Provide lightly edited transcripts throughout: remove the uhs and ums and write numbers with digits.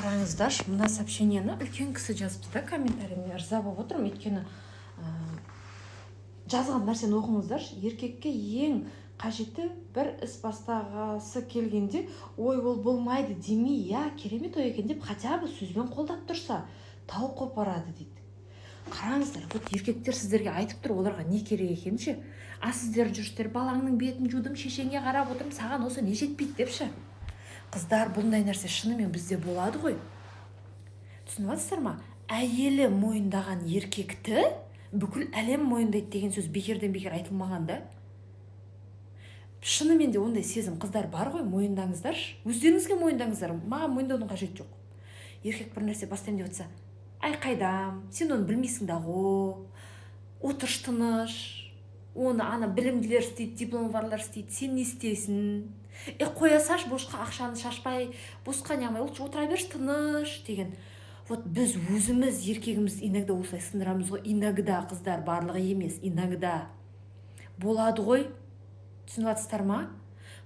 Қараңыздаршы, мына сообщениені үлкен кісі жазыпты да комментарийіне. Ырза болып отырмын, өйткені жазған нәрсені оқыңыздаршы. Еркекке ең қажеті бір іс бастағысы келгенде, ой ол болмайды демей, я керемет ой екен деп хотя бы сөзбен қолдап тұрса, тау қопарады дейді. Қараңыздар, вот еркектер сіздерге айтып тұр, оларға не керек екен ше? Сіздер жүрсіздер, балаңның бетін жудым, шешеңе қарап отырмын, саған осы не жетпейді депші. Қыздар, бұндай нәрсе шынымен бізде болады ғой. Түсініп жатсыздар ма? Әйелі мойындаған еркекті бүкіл әлем мойындайды деген сөз бекерден бекер айтылмаған да. Шынымен де ондай сезім қыздар бар ғой, мойындаңыздаршы. Өздеріңізге мойындаңыздар, маған мойындаудың қажеті жоқ. Еркек бір нәрсе бастаймын деп жатса, ай қайдам, сен оны білмейсің да ғой, отыршы тыныш, оны ана білімділер істейді, дипломы барлар істейді, сен не істейсің? Қоя саш, босқа ақшаны шашпай, босқа неғылмай, отыра берші тыныш деген. Вот біз өзіміз еркегіміз иногда осылай сындырамыз ғой. Иногда, қыздар, барлығы емес, иногда болады ғой. Түсініп жатсыздар ма?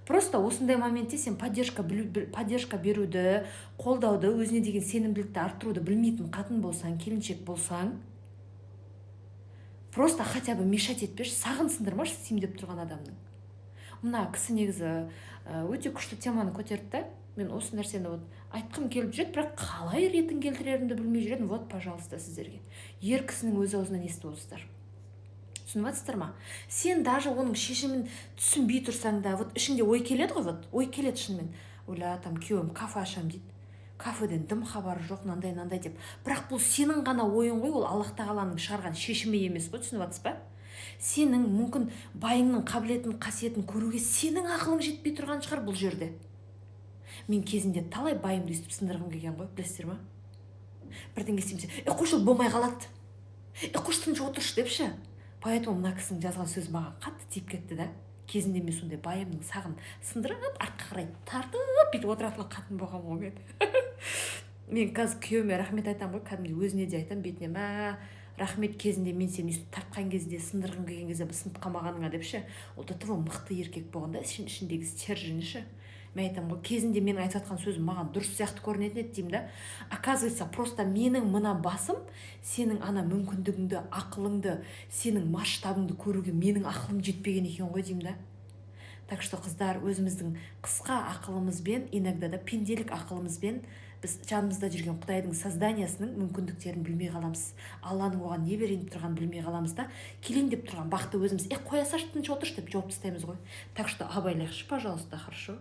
Просто осындай моментте сен поддержка беруді, қолдауды, өзіне деген сенімділікті арттыруды білмейтін қатын болсаң, келіншек болсаң, просто хотя бы мешать етпеші, сағын сындырмашы істеймін деп тұрған адамның. Мына кісі негізі өте күшті теманы көтерді. Мен осы нәрсені айтқым келіп жүреді, бірақ қалай ретін келтірерімді білмей жүредім. Вот, пожалуйста, сіздерге. Ер кісінің өз аузынан естіп отырсыздар. Түсініп жатсыздар ма? Сен даже оның шешімін түсінбей тұрсаң да, вот ішіңде ой келеді ғой, ой келеді шынымен. Ойла, там күйеуім кафе ашам дейді. Кафеден дым хабары жоқ, нандай деп. Бірақ бұл сенің ғана ойың ғой, ол Аллах тағаланың шығарған шешімі емес қой, түсініп жатсыз ба? Сенің мүмкін байыңның қабілетін, қасиетін көруге сенің ақылың жетпей тұрған шығар бұл жерде. Мен кезінде талай байымды естіп сындырғым келген ғой, білесіздер ма? Бірден келсемсе, қойшы болмай қалады. Қойшы тыныш отыршы депші. Поэтому мына кісінің жазған сөзі маған қатты тиіп кетті да. Кезінде мен сондай байымның сағын сындырып, артқа қарай тартып бүйтіп отыратын қатын болған ғой мен. Мен қазір күйеуіме рахмет айтамын ғой, кәдімгі өзіне де айтамын бетіне, рахмет кезінде мен сені өйстіп тартқан кезде, сындырғым келген кезде сынып қалмағаныңа депші. Ол да тым мықты еркек болғанда ішіндегі стерженіші. Мен айтамын ғой, кезінде мен айтып жатқан сөзім маған дұрыс сияқты көрінетін еді деймін да. Оказывается, просто менің мына басым сенің ана мүмкіндігіңді, ақылыңды, сенің масштабыңды көруге менің ақылым жетпеген екен ғой деймін да. Так что қыздар, өзіміздің қысқа ақылымызбен, иногда да пенделік ақылымызбен біз жанымызда жүрген Құдайдың созданиясының мүмкіндіктерін білмей қаламыз. Алланың оған не берейін деп тұрғанын білмей қаламыз да, келейін деп тұрған бақты өзіміз, қоя салшы, тыныш отыршы деп жауап тастаймыз ғой. Так что абайлайықшы, пожалуйста, хорошо?